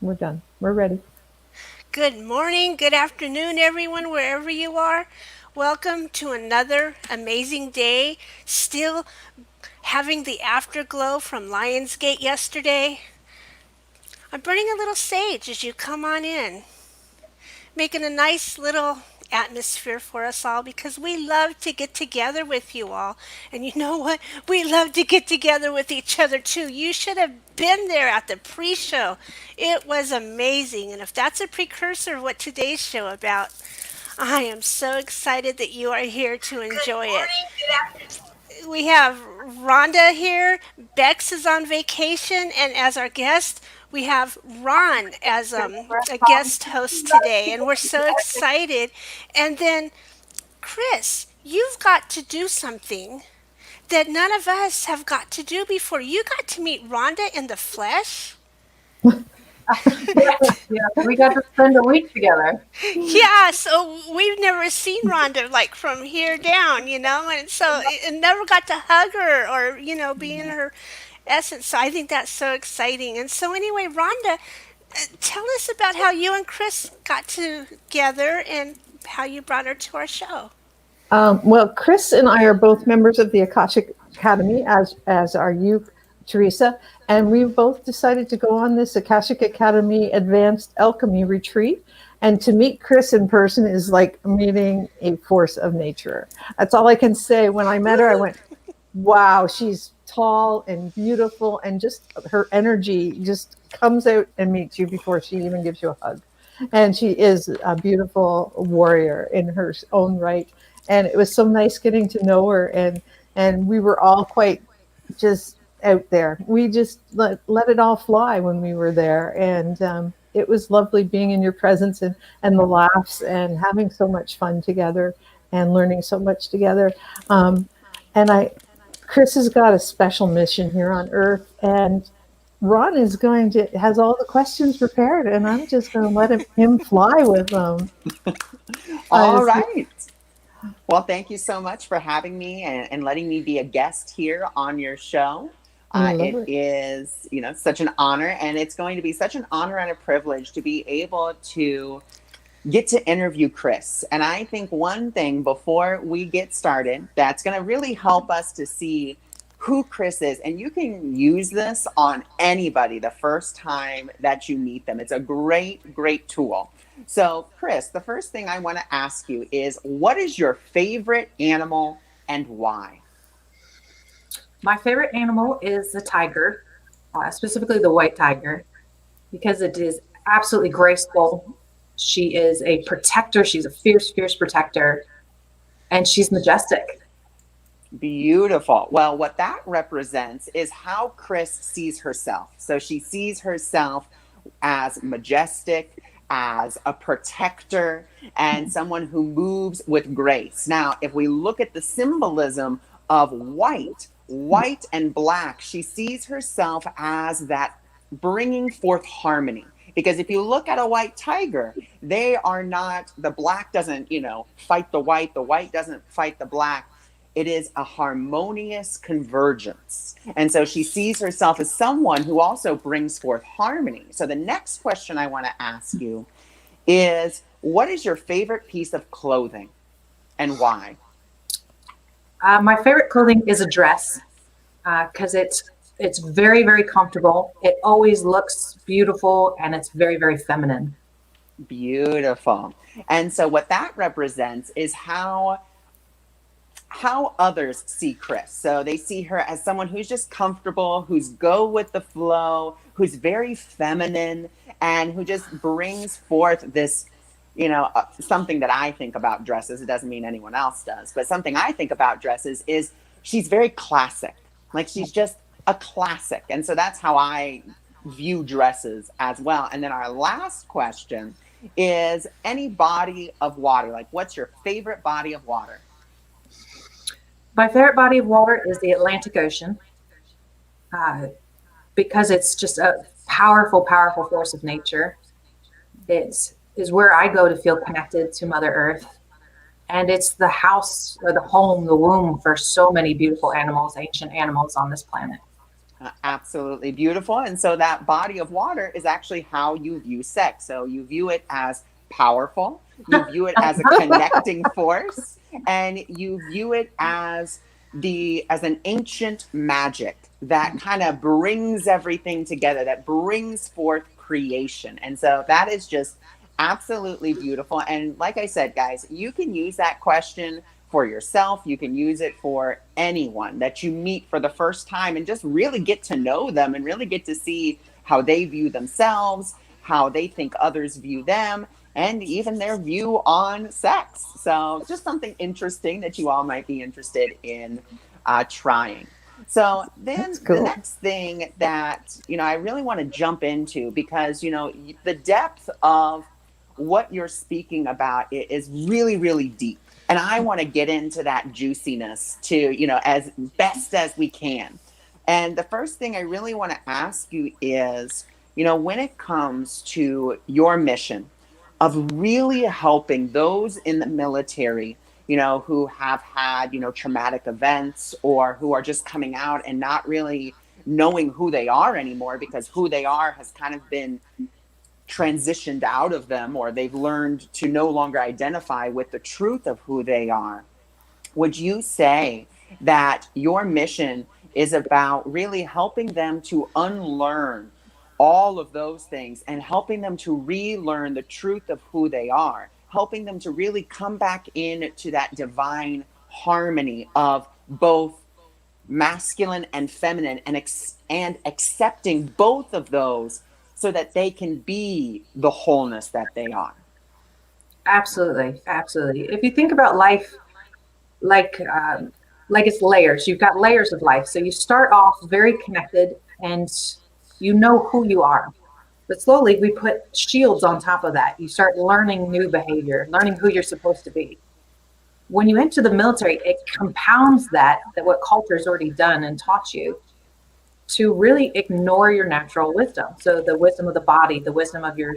We're done. We're ready. Good morning, good afternoon, everyone, wherever you are. Welcome to another amazing day. Still having the afterglow from Lionsgate yesterday. I'm burning a little sage as you come on in, making a nice little atmosphere for us all because we love to get together with you all. And you know what? We love to get together with each other too. You should have been there at the pre-show. It was amazing. And if that's a precursor of what today's show about, I am so excited that you are here to enjoy it. We have Rhonda here. Bex is on vacation, and as our guest, we have Ron as a guest host today, and we're so excited. And then, Chris, you've got to do something that none of us have got to do before. You got to meet Rhonda in the flesh. Yeah, we got to spend a week together. Yeah, so we've never seen Rhonda like from here down, and so it never got to hug her or, be in her essence. So I think that's so exciting. And so anyway, Rhonda, tell us about how you and Chris got together and how you brought her to our show. Well, Chris and I are both members of the Akashic Academy, as are you, Teresa. And we both decided to go on this Akashic Academy Advanced Alchemy Retreat. And to meet Chris in person is like meeting a force of nature. That's all I can say. When I met her, I went, wow, she's tall and beautiful, and just her energy just comes out and meets you before she even gives you a hug. And she is a beautiful warrior in her own right. And it was so nice getting to know her, and we were all quite just out there. We just let it all fly when we were there, and it was lovely being in your presence, and the laughs and having so much fun together and learning so much together. And Chris has got a special mission here on Earth, and Ron is has all the questions prepared, and I'm just going to let him fly with them. All right. Well, thank you so much for having me and letting me be a guest here on your show. It is, such an honor, and it's going to be such an honor and a privilege to be able to get to interview Chris. And I think one thing before we get started that's going to really help us to see who Chris is, and you can use this on anybody the first time that you meet them. It's a great, great tool. So, Chris, the first thing I want to ask you is, what is your favorite animal and why? My favorite animal is the tiger, specifically the white tiger, because it is absolutely graceful. She is a protector. She's a fierce, fierce protector, and she's majestic. Beautiful. Well, what that represents is how Chris sees herself. So she sees herself as majestic, as a protector, and someone who moves with grace. Now, if we look at the symbolism of white and black, she sees herself as that bringing forth harmony. Because if you look at a white tiger, they are not, the black doesn't, fight the white doesn't fight the black. It is a harmonious convergence. And so she sees herself as someone who also brings forth harmony. So the next question I want to ask you is, what is your favorite piece of clothing and why? My favorite clothing is a dress because it's very, very comfortable. It always looks beautiful, and it's very, very feminine. Beautiful. And so what that represents is how others see Chris. So they see her as someone who's just comfortable, who's go with the flow, who's very feminine, and who just brings forth this, something that I think about dresses. It doesn't mean anyone else does, but something I think about dresses is she's very classic. Like she's just a classic. And so that's how I view dresses as well. And then our last question is, any body of water. Like, what's your favorite body of water? My favorite body of water is the Atlantic Ocean because it's just a powerful, powerful force of nature. It is where I go to feel connected to Mother Earth. And it's the house or the home, the womb for so many beautiful animals, ancient animals on this planet. Absolutely beautiful. And so that body of water is actually how you view sex. So you view it as powerful, you view it as a connecting force, and you view it as an ancient magic that kind of brings everything together, that brings forth creation. And so that is just absolutely beautiful. And like I said, guys, you can use that question for yourself. You can use it for anyone that you meet for the first time and just really get to know them and really get to see how they view themselves, how they think others view them, and even their view on sex. So just something interesting that you all might be interested in trying. So then cool. The next thing that, I really want to jump into, because, the depth of what you're speaking about is really, really deep. And I want to get into that juiciness to, as best as we can. And the first thing I really want to ask you is, when it comes to your mission of really helping those in the military, who have had, traumatic events, or who are just coming out and not really knowing who they are anymore, because who they are has kind of been transitioned out of them, or they've learned to no longer identify with the truth of who they are. Would you say that your mission is about really helping them to unlearn all of those things and helping them to relearn the truth of who they are, helping them to really come back into that divine harmony of both masculine and feminine, and accepting both of those so that they can be the wholeness that they are? Absolutely. Absolutely. If you think about life like it's layers, you've got layers of life. So you start off very connected and you know who you are. But slowly we put shields on top of that. You start learning new behavior, learning who you're supposed to be. When you enter the military, it compounds that what culture's already done and taught you, to really ignore your natural wisdom. So the wisdom of the body, the wisdom of your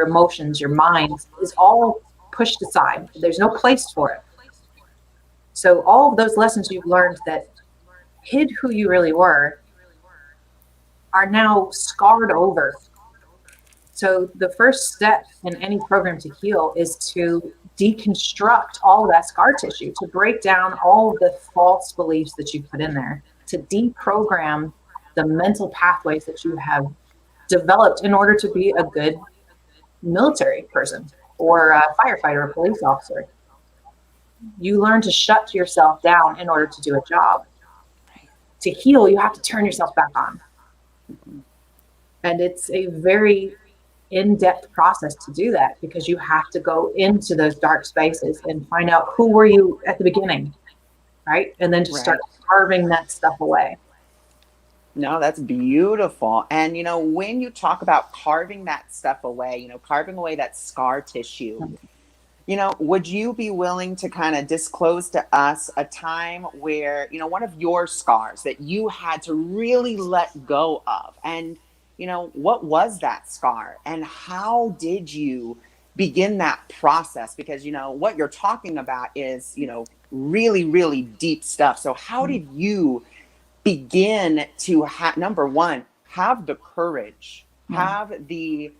emotions, your mind, is all pushed aside. There's no place for it. So all of those lessons you've learned that hid who you really were are now scarred over. So the first step in any program to heal is to deconstruct all of that scar tissue, to break down all of the false beliefs that you put in there, to deprogram the mental pathways that you have developed in order to be a good military person or a firefighter or police officer. You learn to shut yourself down in order to do a job. To heal, you have to turn yourself back on. And it's a very in-depth process to do that, because you have to go into those dark spaces and find out who were you at the beginning, right? And then just start carving that stuff away. No, that's beautiful. And, when you talk about carving that stuff away, carving away that scar tissue, would you be willing to kind of disclose to us a time where, one of your scars that you had to really let go of? And, what was that scar and how did you begin that process? Because, what you're talking about is, really, really deep stuff. So how did you begin to number one, have the courage, have the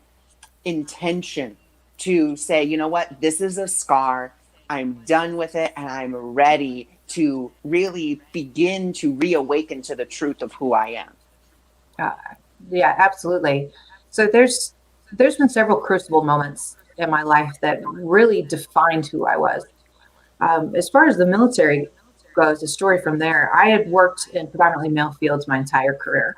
intention to say, you know what, this is a scar, I'm done with it, and I'm ready to really begin to reawaken to the truth of who I am? Yeah, absolutely. So there's been several crucible moments in my life that really defined who I was. As far as the military goes, the story from there, I had worked in predominantly male fields my entire career.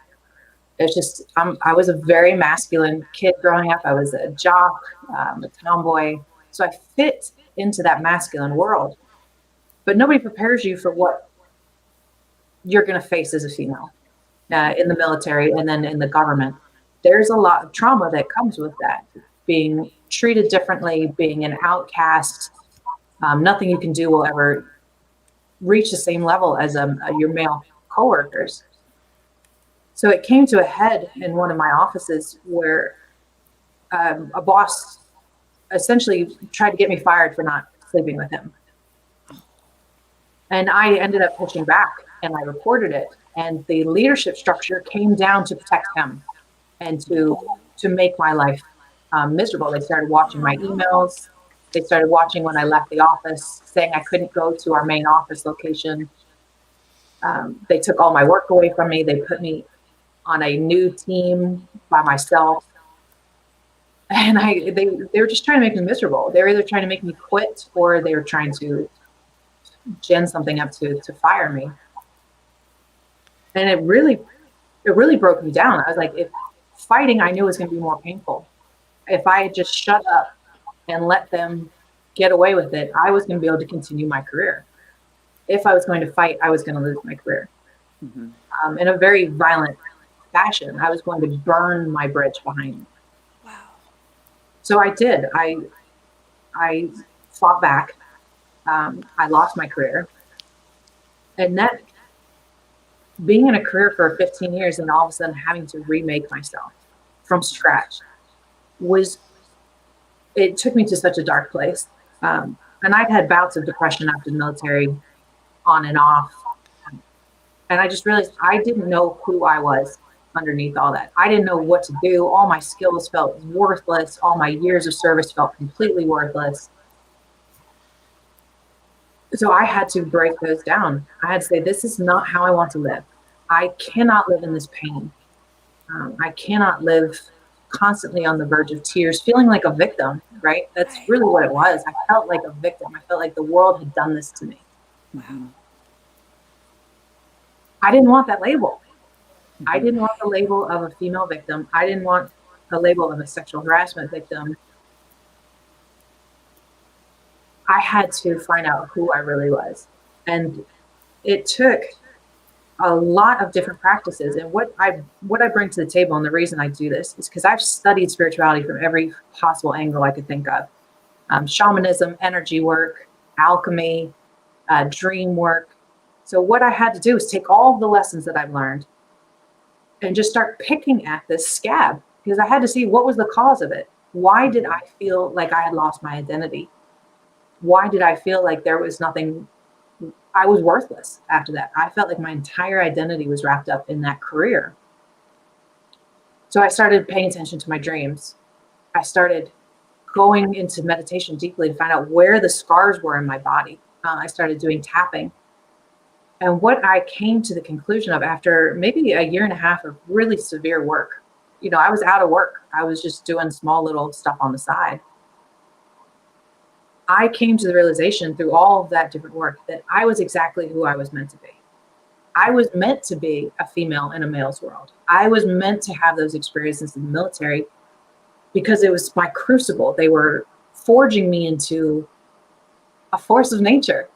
It's just, I was a very masculine kid growing up. I was a jock, a tomboy. So I fit into that masculine world. But nobody prepares you for what you're going to face as a female in the military and then in the government. There's a lot of trauma that comes with that. Being treated differently, being an outcast. Nothing you can do will ever reach the same level as your male coworkers. So it came to a head in one of my offices where a boss essentially tried to get me fired for not sleeping with him. And I ended up pushing back and I reported it. And the leadership structure came down to protect him and to make my life miserable. They started watching my emails. They started watching when I left the office, saying I couldn't go to our main office location. They took all my work away from me. They put me on a new team by myself. And they were just trying to make me miserable. They were either trying to make me quit or they were trying to gin something up to fire me. And it really broke me down. I was like, if fighting I knew was going to be more painful. If I had just shut up and let them get away with it, I was going to be able to continue my career. If I was going to fight, I was going to lose my career. In a very violent fashion. I was going to burn my bridge behind me. Wow. So I did. I fought back. I lost my career. And that, being in a career for 15 years and all of a sudden having to remake myself from scratch it took me to such a dark place. And I'd had bouts of depression after the military, on and off. And I just realized I didn't know who I was underneath all that. I didn't know what to do. All my skills felt worthless. All my years of service felt completely worthless. So I had to break those down. I had to say, this is not how I want to live. I cannot live in this pain. I cannot live constantly on the verge of tears, feeling like a victim, right? That's really what it was. I felt like a victim. I felt like the world had done this to me. Wow. I didn't want that label. I didn't want the label of a female victim. I didn't want the label of a sexual harassment victim. I had to find out who I really was. And it took a lot of different practices. And what I bring to the table, and the reason I do this, is because I've studied spirituality from every possible angle I could think of. Shamanism, energy work, alchemy, dream work. So what I had to do is take all the lessons that I've learned and just start picking at this scab, because I had to see what was the cause of it. Why did I feel like I had lost my identity? Why did I feel like there was nothing? I was worthless after that. I felt like my entire identity was wrapped up in that career. So I started paying attention to my dreams. I started going into meditation deeply to find out where the scars were in my body. I started doing tapping. And what I came to the conclusion of after maybe a year and a half of really severe work, I was out of work. I was just doing small little stuff on the side. I came to the realization through all of that different work that I was exactly who I was meant to be. I was meant to be a female in a male's world. I was meant to have those experiences in the military because it was my crucible. They were forging me into a force of nature.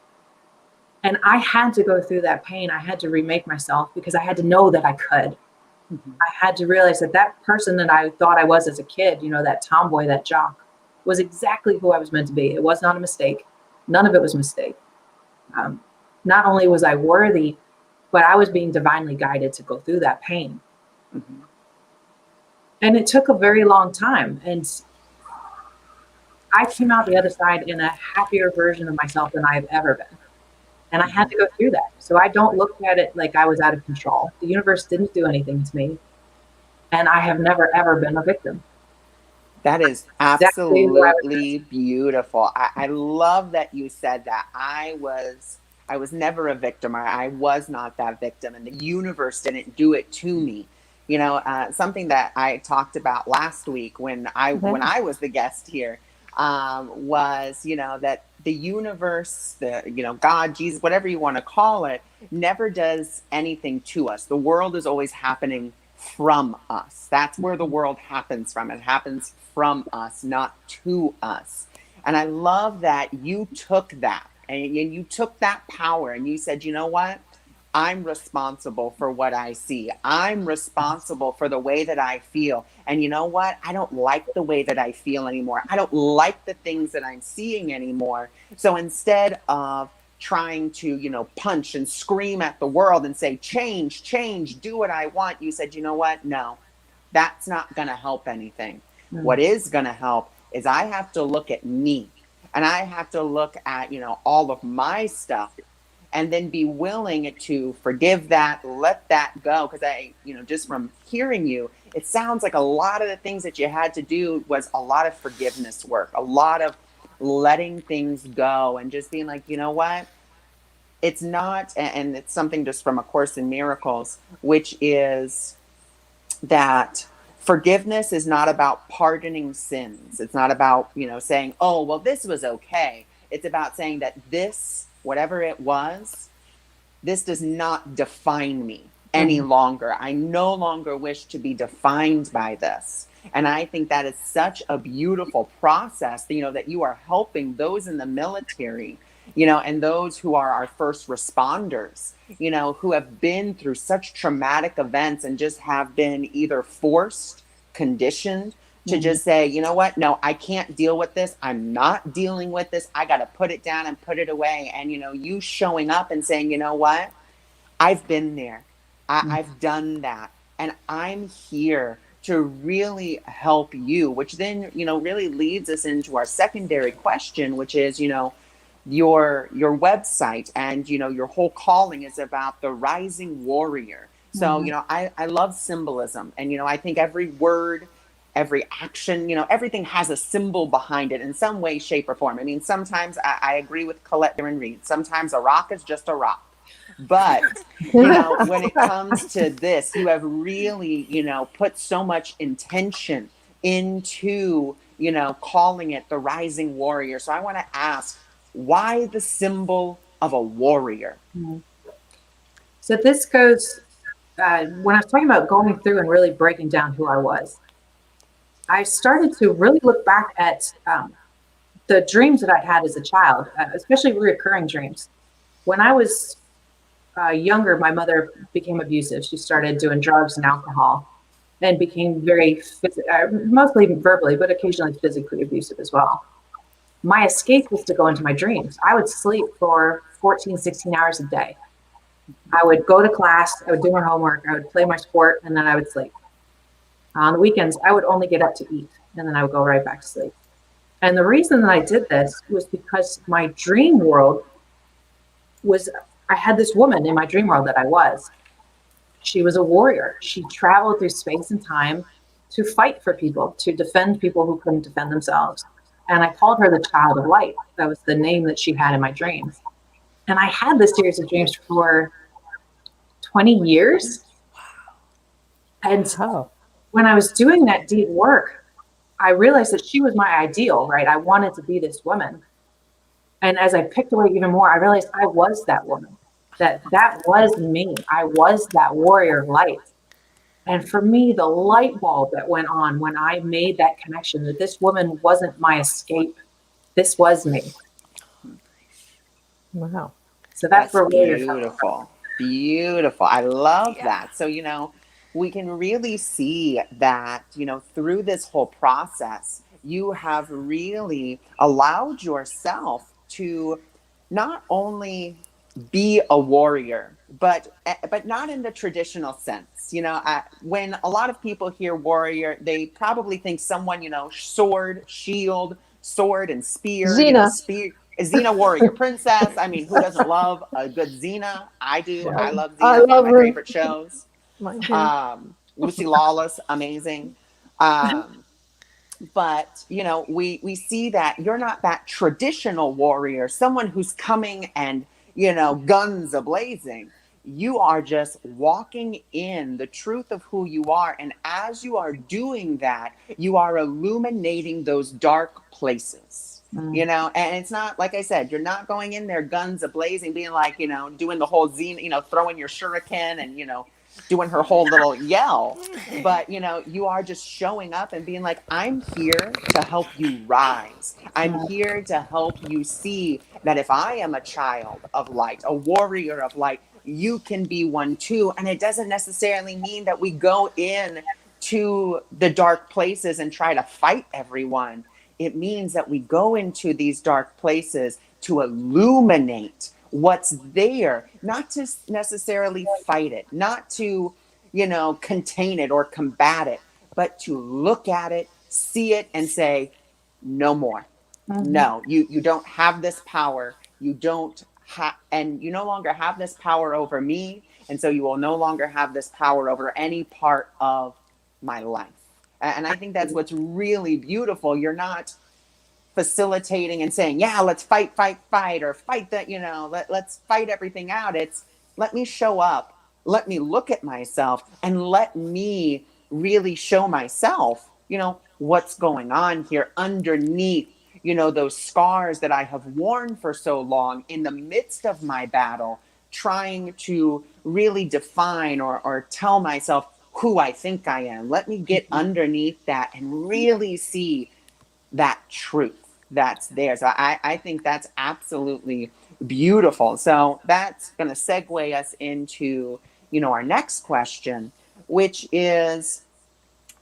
And I had to go through that pain. I had to remake myself because I had to know that I could. I had to realize that person that I thought I was as a kid, that tomboy, that jock, was exactly who I was meant to be. It was not a mistake. None of it was a mistake. Not only was I worthy, but I was being divinely guided to go through that pain. And it took a very long time. And I came out the other side in a happier version of myself than I have ever been. And I had to go through that. So I don't look at it like I was out of control. The universe didn't do anything to me. And I have never, ever been a victim. That is absolutely beautiful. I love that you said that. I was never a victim. I was not that victim, and the universe didn't do it to me. Something that I talked about last week when I was the guest here was that the universe, God, Jesus, whatever you want to call it, never does anything to us. The world is always happening from us. That's where the world happens from. It happens from us, not to us. And I love that you took that and you took that power and you said, you know what? I'm responsible for what I see. I'm responsible for the way that I feel. And you know what? I don't like the way that I feel anymore. I don't like the things that I'm seeing anymore. So instead of trying to, punch and scream at the world and say, change, do what I want, you said, you know what? No, that's not going to help anything. What is going to help is I have to look at me and I have to look at, all of my stuff and then be willing to forgive that, let that go. Because just from hearing you, it sounds like a lot of the things that you had to do was a lot of forgiveness work, a lot of letting things go, and just being like, you know what? It's not, and it's something just from A Course in Miracles, which is that forgiveness is not about pardoning sins. It's not about, saying, oh, well, this was okay. It's about saying that this, whatever it was, this does not define me any longer. I no longer wish to be defined by this. And I think that is such a beautiful process, that you are helping those in the military, and those who are our first responders, who have been through such traumatic events and just have been either forced, conditioned to just say, you know what? No, I can't deal with this. I'm not dealing with this. I got to put it down and put it away. And, you showing up and saying, you know what? I've been there. I've done that. And I'm here to really help you, which then, really leads us into our secondary question, which is, your website and, your whole calling is about the rising warrior. So, I love symbolism. And, I think every word, every action, everything has a symbol behind it in some way, shape, or form. I mean, sometimes I agree with Colette Darren Reed. Sometimes a rock is just a rock. But, when it comes to this, you have really, put so much intention into, calling it the rising warrior. So I want to ask, why the symbol of a warrior? So this goes, when I was talking about going through and really breaking down who I was, I started to really look back at the dreams that I had as a child, especially recurring dreams. When I was younger, my mother became abusive. She started doing drugs and alcohol and became very, mostly verbally, but occasionally physically abusive as well. My escape was to go into my dreams. I would sleep for 14, 16 hours a day. I would go to class, I would do my homework, I would play my sport, and then I would sleep. On the weekends, I would only get up to eat, and then I would go right back to sleep. And the reason that I did this was because my dream world was, I had this woman in my dream world that I was. She was a warrior. She traveled through space and time to fight for people, to defend people who couldn't defend themselves. And I called her the Child of Light. That was the name that she had in my dreams. And I had this series of dreams for 20 years. And when I was doing that deep work, I realized that she was my ideal, right? I wanted to be this woman. And as I picked away even more, I realized I was that woman, that was me. I was that warrior of light. And for me, the light bulb that went on when I made that connection, that this woman wasn't my escape, this was me. Wow. So that's where beautiful. Beautiful. I love that. So, we can really see that, through this whole process, you have really allowed yourself to not only be a warrior, but not in the traditional sense. When a lot of people hear warrior, they probably think someone, sword, shield, sword and spear. Xena. Xena warrior princess. I mean, who doesn't love a good Xena? I do. Yeah. I love Xena. I One love of my her. favorite shows. Lucy Lawless, amazing. But, we see that you're not that traditional warrior, someone who's coming and, guns a-blazing. You are just walking in the truth of who you are. And as you are doing that, you are illuminating those dark places. And it's not, like I said, you're not going in there guns a-blazing, being like, doing the whole Xena, throwing your shuriken and, doing her whole little yell. But, you are just showing up and being like, I'm here to help you rise. I'm here to help you see that if I am a child of light, a warrior of light, you can be one too. And it doesn't necessarily mean that we go in to the dark places and try to fight everyone. It means that we go into these dark places to illuminate what's there, not to necessarily fight it, not to, contain it or combat it, but to look at it, see it, and say, no more. No, you don't have this power. You don't and you no longer have this power over me. And so you will no longer have this power over any part of my life. And I think that's what's really beautiful. You're not facilitating and saying, yeah, let's fight, or fight that, let's fight everything out. It's let me show up, let me look at myself, and let me really show myself, what's going on here underneath, those scars that I have worn for so long in the midst of my battle, trying to really define or tell myself who I think I am. Let me get underneath that and really see that truth that's there. So I think that's absolutely beautiful. So that's going to segue us into, our next question, which is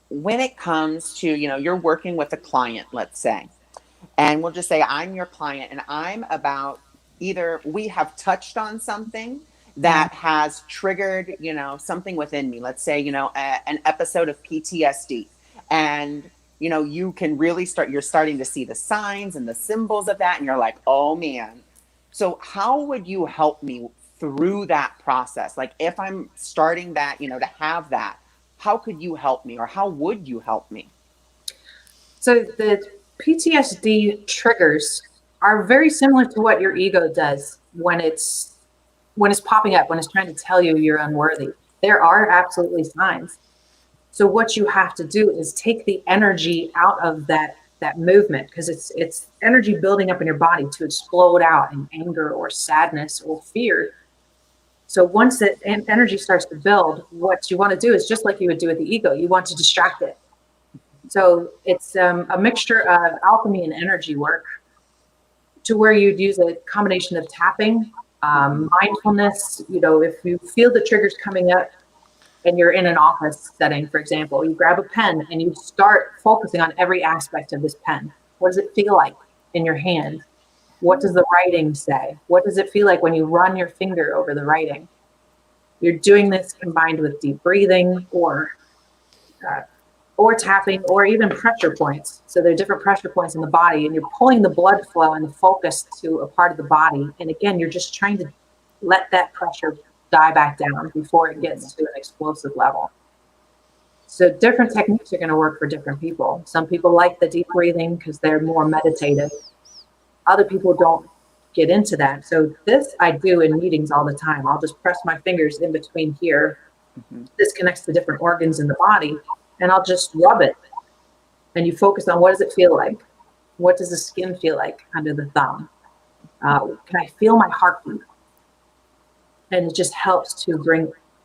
when it comes to, you're working with a client, let's say, and we'll just say I'm your client and I'm about either we have touched on something that has triggered, something within me. Let's say, an episode of PTSD. And you can really you're starting to see the signs and the symbols of that. And you're like, oh man. So how would you help me through that process? Like if I'm starting that, to have that, how could you help me or how would you help me? So the PTSD triggers are very similar to what your ego does when it's popping up, when it's trying to tell you you're unworthy. There are absolutely signs. So what you have to do is take the energy out of that movement, because it's energy building up in your body to explode out in anger or sadness or fear. So once that energy starts to build, what you want to do is just like you would do with the ego. You want to distract it. So it's a mixture of alchemy and energy work, to where you'd use a combination of tapping, mindfulness. If you feel the triggers coming up, and you're in an office setting, for example, you grab a pen and you start focusing on every aspect of this pen. What does it feel like in your hand? What does the writing say? What does it feel like when you run your finger over the writing? You're doing this combined with deep breathing or tapping, or even pressure points. So there are different pressure points in the body, and you're pulling the blood flow and the focus to a part of the body. And again, you're just trying to let that pressure die back down before it gets to an explosive level. So different techniques are going to work for different people. Some people like the deep breathing because they're more meditative. Other people don't get into that. So this I do in meetings all the time. I'll just press my fingers in between here. This connects to different organs in the body, and I'll just rub it. And you focus on, what does it feel like? What does the skin feel like under the thumb? Can I feel my heartbeat? And it just helps to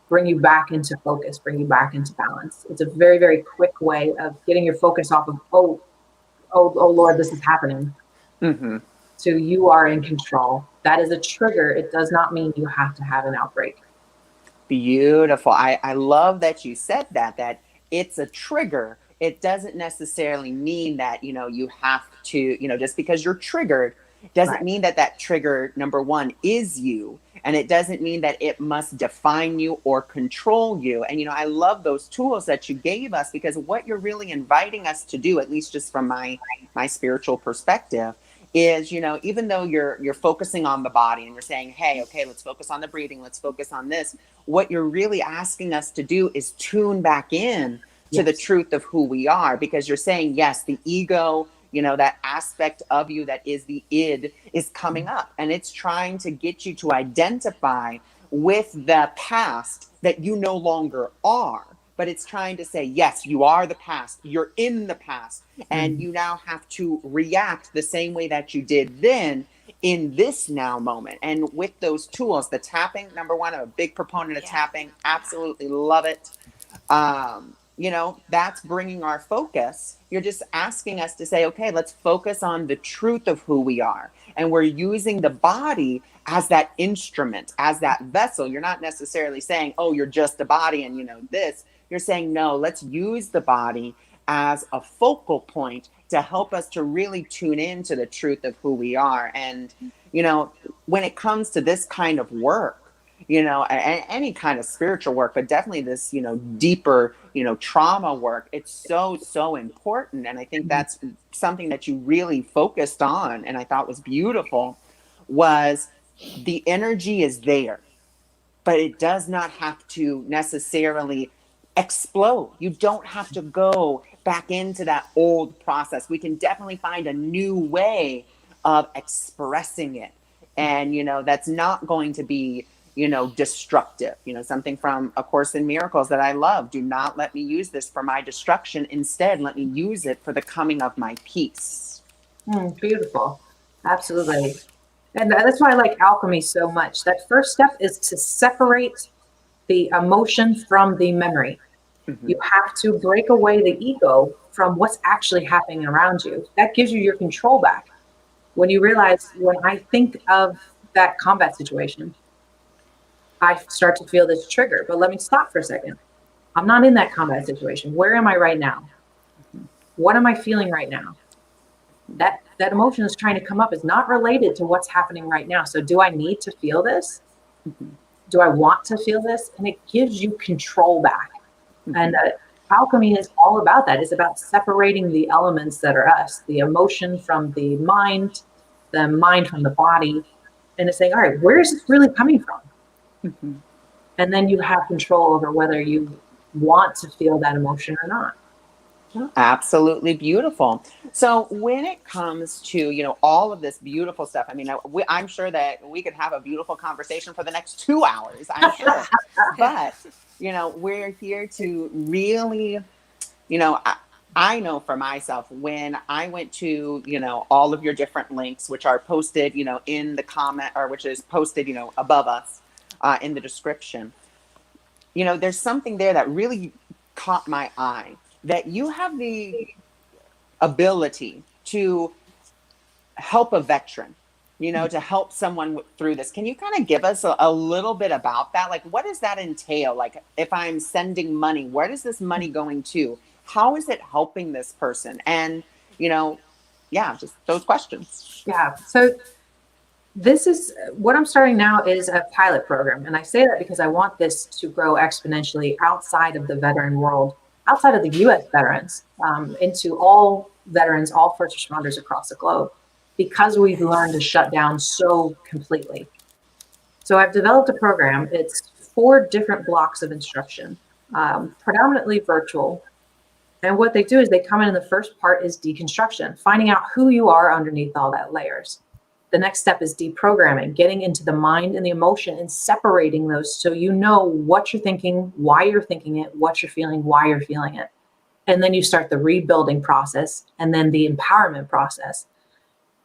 bring you back into focus, bring you back into balance. It's a very, very quick way of getting your focus off of, oh Lord, this is happening. So you are in control. That is a trigger. It does not mean you have to have an outbreak. Beautiful. I love that you said that it's a trigger. It doesn't necessarily mean that, you have to, just because you're triggered doesn't mean that trigger, number one, is you. And it doesn't mean that it must define you or control you. And, I love those tools that you gave us, because what you're really inviting us to do, at least just from my spiritual perspective, is, even though you're focusing on the body and you're saying, hey, okay, let's focus on the breathing, let's focus on this. What you're really asking us to do is tune back in to the truth of who we are, because you're saying, yes, the ego, that aspect of you that is the id is coming up, and it's trying to get you to identify with the past that you no longer are. But it's trying to say, yes, you are the past. You're in the past. And you now have to react the same way that you did then in this now moment. And with those tools, the tapping, number one, I'm a big proponent of tapping. Absolutely love it. That's bringing our focus. You're just asking us to say, okay, let's focus on the truth of who we are. And we're using the body as that instrument, as that vessel. You're not necessarily saying, oh, you're just a body and this. You're saying, no, let's use the body as a focal point to help us to really tune into the truth of who we are. And, when it comes to this kind of work, any kind of spiritual work, but definitely this, deeper, trauma work, it's so, so important. And I think that's something that you really focused on, and I thought was beautiful, was the energy is there, but it does not have to necessarily explode. You don't have to go back into that old process. We can definitely find a new way of expressing it. And, that's not going to be, destructive. Something from A Course in Miracles that I love. Do not let me use this for my destruction. Instead, let me use it for the coming of my peace. Beautiful. Absolutely. And that's why I like alchemy so much. That first step is to separate the emotion from the memory. Mm-hmm. You have to break away the ego from what's actually happening around you. That gives you your control back. When you realize, when I think of that combat situation, I start to feel this trigger, but let me stop for a second. I'm not in that combat situation. Where am I right now? What am I feeling right now? That emotion is trying to come up is not related to what's happening right now. So do I need to feel this? Mm-hmm. Do I want to feel this? And it gives you control back. Mm-hmm. And alchemy is all about that. It's about separating the elements that are us, the emotion from the mind from the body. And it's saying, all right, where is this really coming from? Mm-hmm. And then you have control over whether you want to feel that emotion or not. Absolutely beautiful. So when it comes to, all of this beautiful stuff, I mean, I'm sure that we could have a beautiful conversation for the next 2 hours, I'm sure. But, we're here to really, I know for myself, when I went to, all of your different links, which are posted, in the comment, or which is posted, above us in the description, there's something there that really caught my eye, that you have the ability to help a veteran, to help someone through this. Can you kind of give us a little bit about that? Like, what does that entail? Like, if I'm sending money, where is this money going to? How is it helping this person? And, just those questions. Yeah. So this is what I'm starting now is a pilot program. And I say that because I want this to grow exponentially outside of the veteran world, outside of the U.S. veterans, into all veterans, all first responders across the globe, because we've learned to shut down so completely. So I've developed a program. It's 4 different blocks of instruction, predominantly virtual. And what they do is they come in, and the first part is deconstruction, finding out who you are underneath all that layers. The next step is deprogramming, getting into the mind and the emotion and separating those so you know what you're thinking, why you're thinking it, what you're feeling, why you're feeling it. And then you start the rebuilding process and then the empowerment process.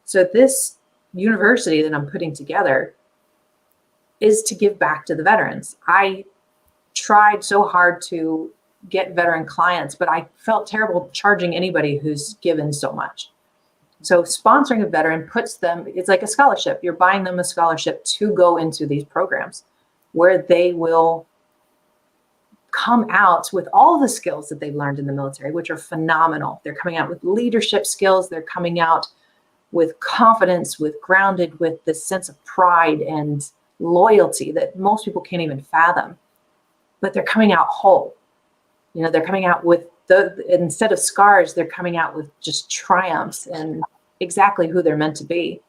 So this university that I'm putting together is to give back to the veterans. I tried so hard to get veteran clients, but I felt terrible charging anybody who's given so much. So sponsoring a veteran puts them, it's like a scholarship. You're buying them a scholarship to go into these programs where they will come out with all the skills that they've learned in the military, which are phenomenal. They're coming out with leadership skills. They're coming out with confidence, with grounded, with this sense of pride and loyalty that most people can't even fathom. But they're coming out whole. They're coming out with instead of scars, they're coming out with just triumphs and exactly who they're meant to be.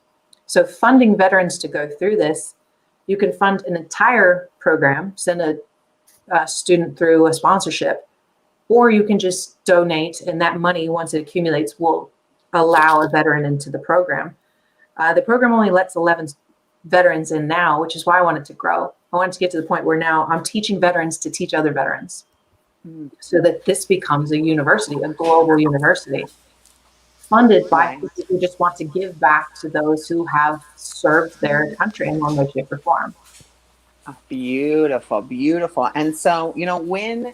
So funding veterans to go through this, you can fund an entire program, send a student through a sponsorship, or you can just donate, and that money, once it accumulates, will allow a veteran into the program. The program only lets 11 veterans in now, which is why I want it to grow. I want it to get to the point where now I'm teaching veterans to teach other veterans, so that this becomes a university, a global university, funded by people who just want to give back to those who have served their country in one way, shape, or form. Oh, beautiful, beautiful. And so, when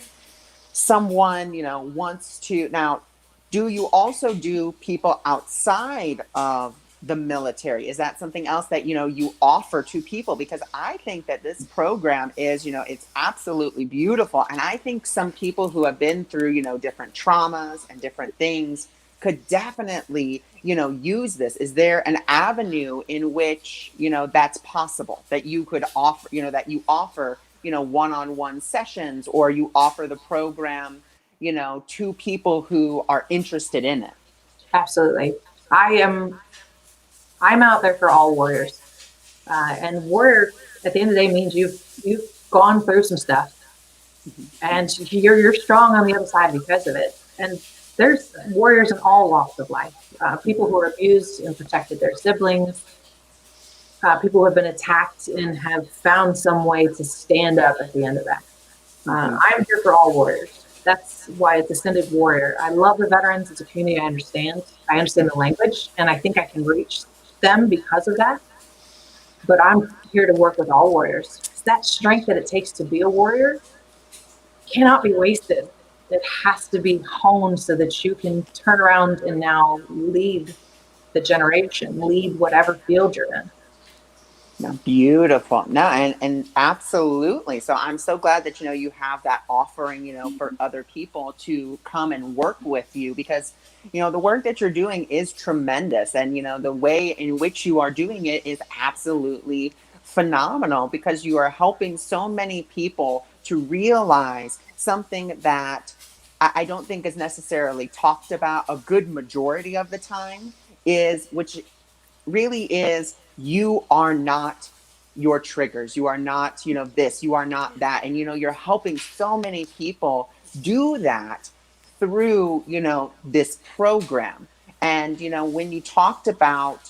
someone, wants to, now, do you also do people outside of the military? Is that something else that, you offer to people? Because I think that this program is, it's absolutely beautiful. And I think some people who have been through, different traumas and different things could definitely, use this. Is there an avenue in which, that's possible, that you could offer, that you offer, one-on-one sessions, or you offer the program, to people who are interested in it? Absolutely. I'm out there for all warriors. And warrior, at the end of the day, means you've gone through some stuff, and you're strong on the other side because of it. And there's warriors in all walks of life. People who are abused and protected their siblings, people who have been attacked and have found some way to stand up at the end of that. I'm here for all warriors. That's why it's Ascended Warrior. I love the veterans. It's a community I understand. I understand the language, and I think I can reach them because of that. But I'm here to work with all warriors. That strength that it takes to be a warrior cannot be wasted. It has to be honed so that you can turn around and now lead the generation, lead whatever field you're in. No, beautiful. No, and absolutely. So I'm so glad that, you have that offering, for other people to come and work with you, because, the work that you're doing is tremendous. And, the way in which you are doing it is absolutely phenomenal, because you are helping so many people to realize something that I don't think is necessarily talked about a good majority of the time, which really is, you are not your triggers. You are not, this, you are not that. And, you're helping so many people do that through, this program. And, when you talked about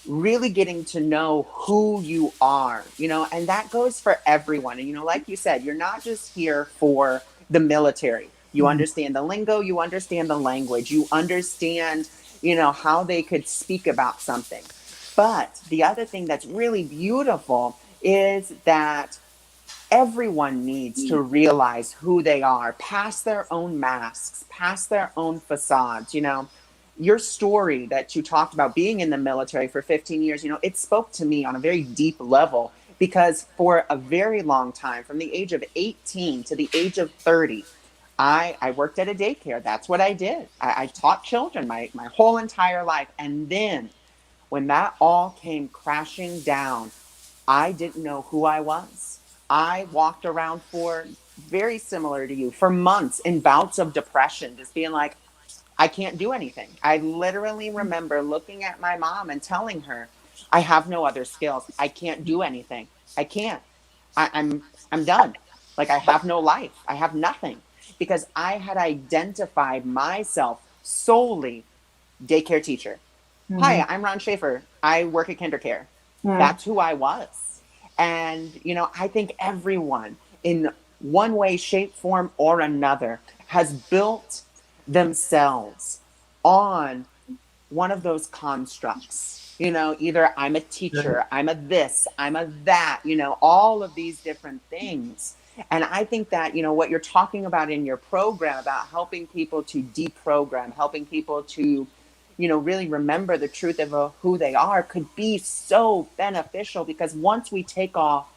really getting to know who you are, and that goes for everyone. And, like you said, you're not just here for the military. You understand the lingo, you understand the language, you understand, how they could speak about something. But the other thing that's really beautiful is that everyone needs to realize who they are, past their own masks, past their own facades. Your story that you talked about, being in the military for 15 years, it spoke to me on a very deep level, because for a very long time, from the age of 18 to the age of 30, I worked at a daycare. That's what I did. I taught children my whole entire life. And then when that all came crashing down, I didn't know who I was. I walked around very similar to you, for months in bouts of depression, just being like, I can't do anything. I literally remember looking at my mom and telling her, I have no other skills. I can't do anything. I can't. I'm done. Like, I have no life. I have nothing, because I had identified myself solely daycare teacher. Hi, I'm Ron Schaefer. I work at KinderCare. That's who I was. And, I think everyone in one way, shape, form, or another has built themselves on one of those constructs. Either I'm a teacher, I'm a this, I'm a that, all of these different things. And I think that, what you're talking about in your program, about helping people to deprogram, helping people to really remember the truth of who they are, could be so beneficial, because once we take off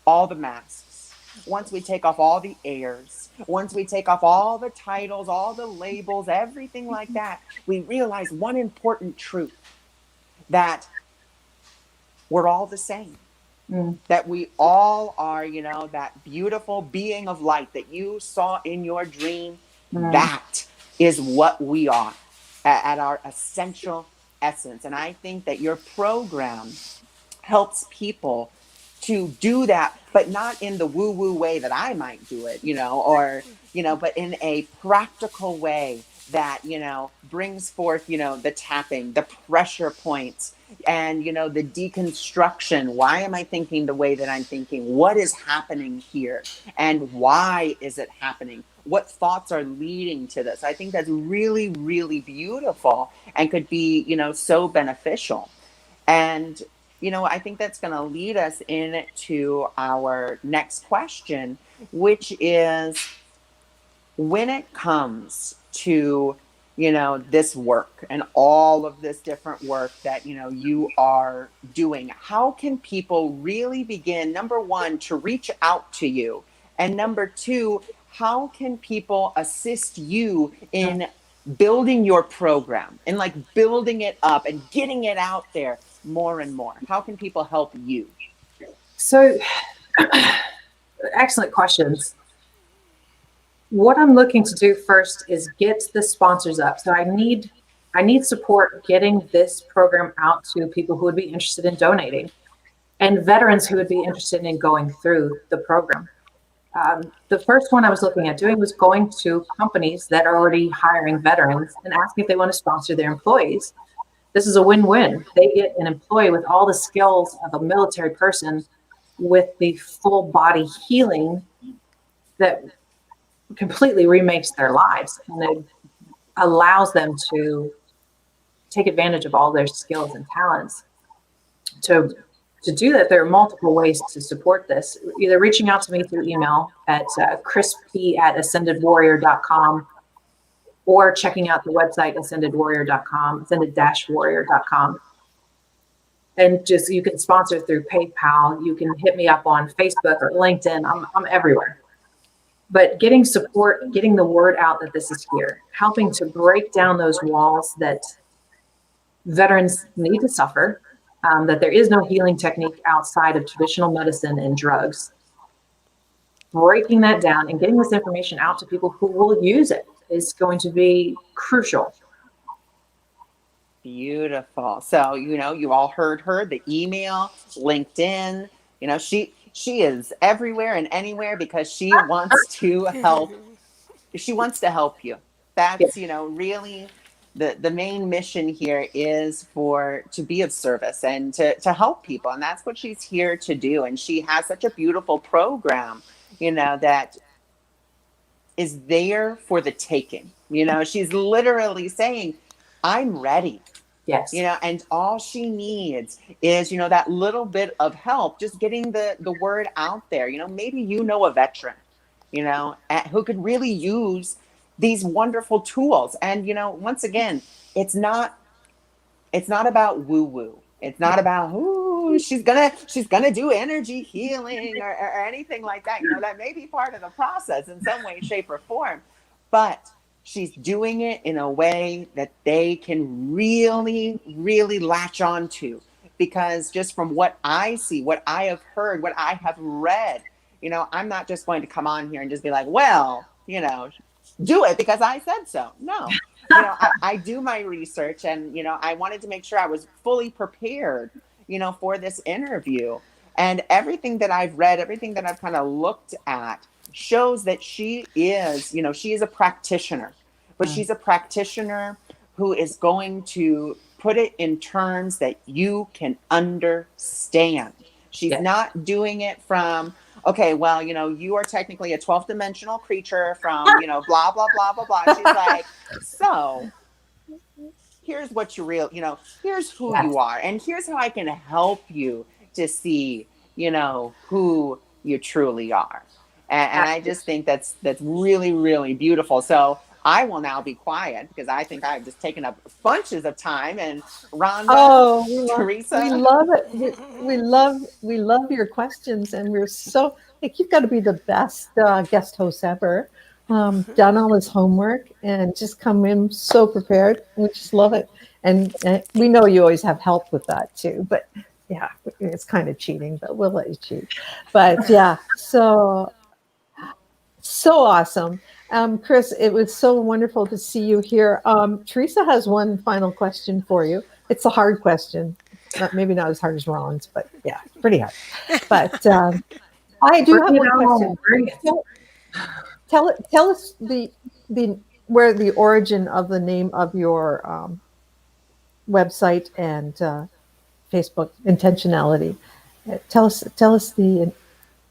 all the masks, once we take off all the airs, once we take off all the titles, all the labels, everything like that, we realize one important truth, that we're all the same. That we all are, that beautiful being of light that you saw in your dream. That is what we are at our essential essence. And I think that your program helps people to do that, but not in the woo-woo way that I might do it, or, but in a practical way that, brings forth, the tapping, the pressure points, and, the deconstruction. Why am I thinking the way that I'm thinking? What is happening here? And why is it happening? What thoughts are leading to this? I think that's really, really beautiful, and could be, so beneficial. And, I think that's going to lead us into our next question, which is, when it comes to, this work and all of this different work that, you are doing, how can people really begin, number one, to reach out to you? And number two, how can people assist you in building your program and building it up and getting it out there more and more? How can people help you? So, excellent questions. What I'm looking to do first is get the sponsors up. So I need support getting this program out to people who would be interested in donating. and veterans who would be interested in going through the program. The first one I was looking at doing was going to companies that are already hiring veterans and asking if they want to sponsor their employees. This is a win-win. They get an employee with all the skills of a military person with the full body healing that completely remakes their lives, and it allows them to take advantage of all their skills and talents. To do that, there are multiple ways to support this, either reaching out to me through email at chrisp@ascendedwarrior.com, or checking out the website ascendedwarrior.com, ascended-warrior.com. And just, you can sponsor through PayPal. You can hit me up on Facebook or LinkedIn. I'm everywhere. But getting support, getting the word out that this is here, helping to break down those walls that veterans need to suffer, that there is no healing technique outside of traditional medicine and drugs. Breaking that down and getting this information out to people who will use it is going to be crucial. Beautiful. So, you all heard her, the email, LinkedIn, she is everywhere and anywhere because she wants to help. She wants to help you. That's, really the main mission here is to be of service and to help people. And that's what she's here to do. And she has such a beautiful program, that is there for the taking. She's literally saying, I'm ready. Yes. And all she needs is, that little bit of help, just getting the word out there. Maybe a veteran, who could really use these wonderful tools. And, once again, it's not about woo-woo. It's not about, ooh, she's gonna do energy healing or anything like that. That may be part of the process in some way, shape, or form. But she's doing it in a way that they can really, really latch on to. Because just from what I see, what I have heard, what I have read, I'm not just going to come on here and just be like, well, do it because I said so. No, I do my research, and, I wanted to make sure I was fully prepared, for this interview. And everything that I've read, everything that I've kind of looked at shows that she is a practitioner, but she's a practitioner who is going to put it in terms that you can understand. She's not doing it from, okay, well, you are technically a 12th dimensional creature from, blah, blah, blah, blah, blah. She's like, so here's what here's who you are. And here's how I can help you to see, who you truly are. And I just think that's really, really beautiful. So I will now be quiet because I think I've just taken up bunches of time. And Rhonda, Teresa, we love it. We love your questions, and we're so you've got to be the best guest host ever. Done all his homework and just come in so prepared. We just love it, and we know you always have help with that too. But yeah, it's kind of cheating, but we'll let you cheat. But yeah, so awesome. Chris, it was so wonderful to see you here. Teresa has one final question for you. It's a hard question. Maybe not as hard as Ron's, but yeah, pretty hard. But I do have one question. Tell us where the origin of the name of your website and Facebook, Intentionality. Tell us the.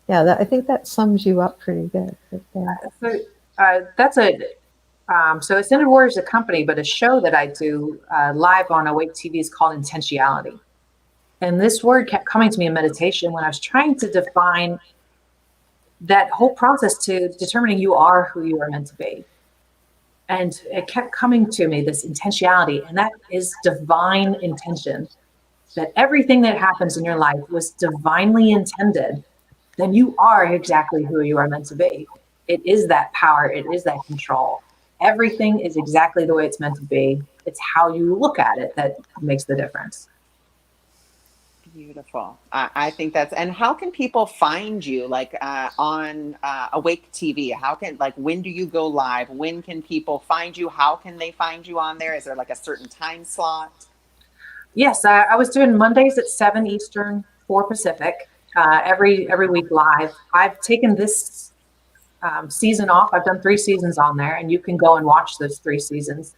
Yeah, I think that sums you up pretty good. So Ascended Warrior is a company, but a show that I do live on Awake TV is called Intentionality. And this word kept coming to me in meditation when I was trying to define that whole process to determining you are who you are meant to be. And it kept coming to me, this intentionality, and that is divine intention. That everything that happens in your life was divinely intended, then you are exactly who you are meant to be. It is that power. It is that control. Everything is exactly the way it's meant to be. It's how you look at it that makes the difference. Beautiful. I think and how can people find you on Awake TV? When do you go live? When can people find you? How can they find you on there? Is there a certain time slot? Yes, I was doing Mondays at 7 Eastern, 4 Pacific, every week live. I've taken this season off. I've done 3 seasons on there, and you can go and watch those 3 seasons.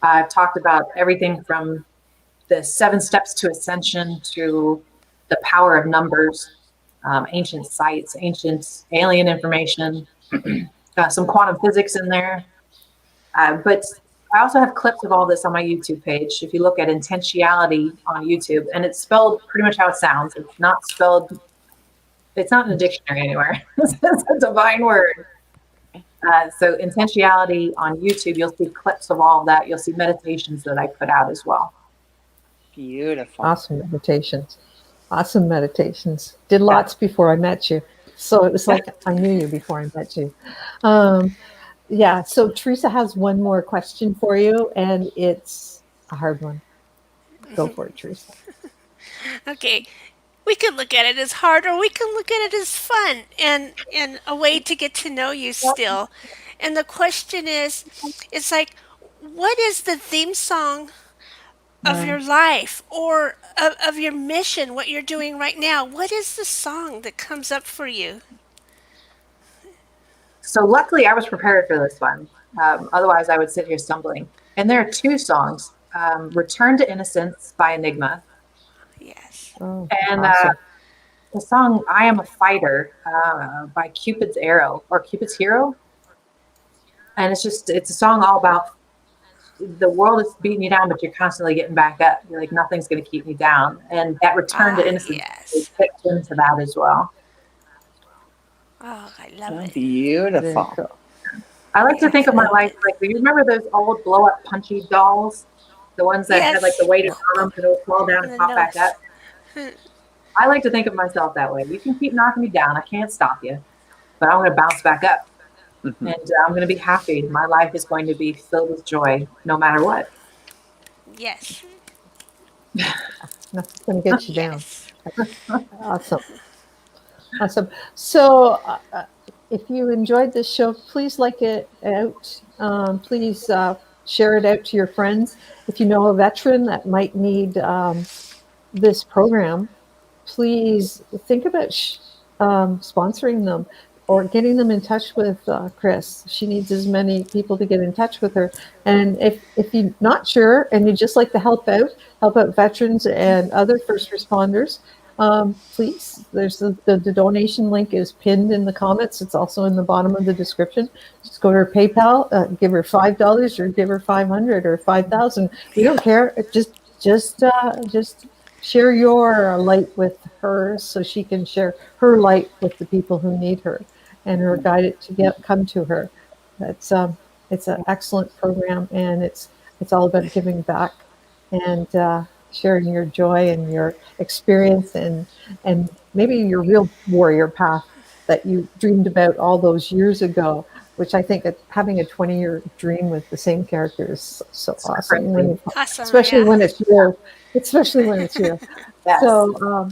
I've talked about everything from the 7 steps to ascension to the power of numbers, ancient sites, ancient alien information, some quantum physics in there. But I also have clips of all this on my YouTube page. If you look at intentionality on YouTube, and it's spelled pretty much how it sounds. It's not spelled, it's not in a dictionary anywhere. It's a divine word. So intentionality on YouTube, you'll see clips of all of that. You'll see meditations that I put out as well. Beautiful. Awesome meditations. Awesome meditations. Did lots before I met you. So it was like I knew you before I met you. Yeah, so Teresa has one more question for you, and it's a hard one. Go for it, Teresa. Okay. We could look at it as hard, or we can look at it as fun and a way to get to know you still. And the question is, it's like, what is the theme song of your life, or of your mission, what you're doing right now? What is the song that comes up for you? So luckily I was prepared for this one. Otherwise I would sit here stumbling. And there are 2 songs, Return to Innocence by Enigma, Yes. Oh, and awesome. the song I Am a Fighter by Cupid's Arrow, or Cupid's Hero. And it's a song all about the world is beating you down, but you're constantly getting back up. You're like, nothing's going to keep me down. And that return to innocence is Yes. fit into that as well. Oh, I love Oh, it. Very beautiful. cool. I like to think of my Yes. life like, do you remember those old blow up punchy dolls? The ones that had like the Yes. weighted arms and it would fall down And and the pop back nose. up? I like to think of myself that way. You can keep knocking me down. I can't stop you, but I'm going to bounce back up. Mhm. And I'm going to be happy. My life is going to be filled with joy no matter what. Yes. Nothing's going to get you down. Yes. Awesome. Awesome. So, if you enjoyed this show, please like it out. Please share it out to your friends. If you know a veteran that might need this program, please think about sponsoring them or getting them in touch with Chris. She needs as many people to get in touch with her. And if you're not sure and you'd just like to help out veterans and other first responders, please, there's the donation link is pinned in the comments. It's also in the bottom of the description. Just go to her PayPal, give her $5 or give her 500 or 5,000. We don't care. Just share your light with her so she can share her light with the people who need her and her guided to come to her. It's an excellent program, and it's all about giving back and sharing your joy and your experience and maybe your real warrior path that you dreamed about all those years ago, which I think that having a 20-year dream with the same character is so awesome. Awesome. Especially Yeah. when it's you. Especially when it's you. Yes. So,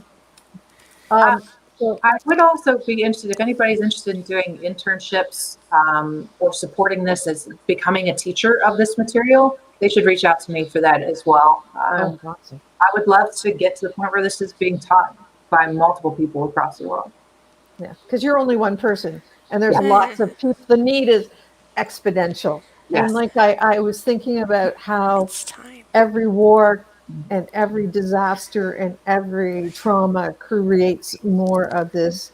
so I would also be interested if anybody's interested in doing internships or supporting this as becoming a teacher of this material. They should reach out to me for that as well. awesome. I would love to get to the point where this is being taught by multiple people across the world. Yeah, because you're only one person, and there's Yeah. lots of people. The need is exponential. Yes. And like I was thinking about how It's time. every war and every disaster and every trauma creates more of this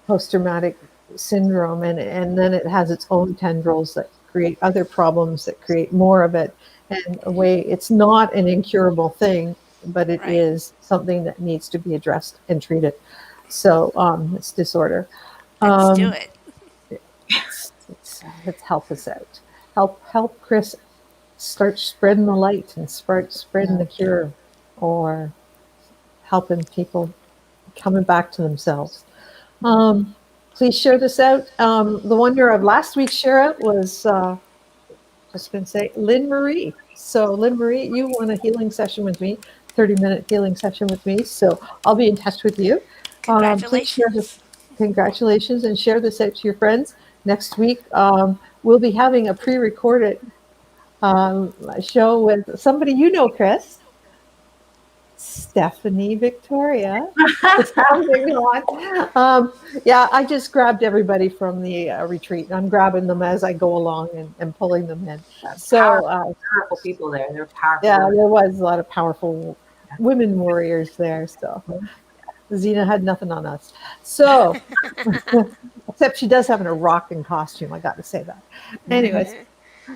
post-traumatic syndrome, and then it has its own tendrils that create other problems that create more of it. And a way, it's not an incurable thing, but it Right. is something that needs to be addressed and treated. So it's disorder. Let's do it. Let's help us out. Help Chris start spreading the light and start spreading the cure, or helping people coming back to themselves. Please share this out. The winner of last week's share out was just going to say Lynn Marie. So Lynn Marie, you won a healing session with me, 30-minute healing session with me. So I'll be in touch with you. Please share this. Congratulations, and share this out to your friends. Next week, we'll be having a pre-recorded show with somebody you know, Chris. Stephanie Victoria. Sounding on. Yeah, I just grabbed everybody from the retreat. I'm grabbing them as I go along and pulling them in. So, Powerful people there. They're powerful. yeah, women. there was a lot of powerful women warriors there. So, Zena had nothing on us. So, except she does have a rocking costume. I got to say that. Anyways.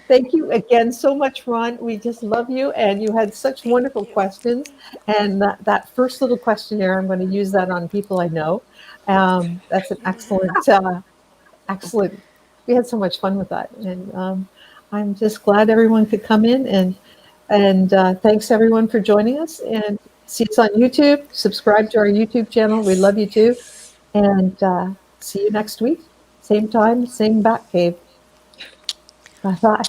Thank you again so much, Ron. We just love you, and you had such wonderful questions. And that first little questionnaire, I'm going to use that on people I know. That's an excellent. We had so much fun with that, and I'm just glad everyone could come in. And thanks everyone for joining us. And see us on YouTube. Subscribe to our YouTube channel. We love you too. And see you next week, same time, same Bat Cave. Bye bye.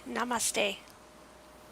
Namaste.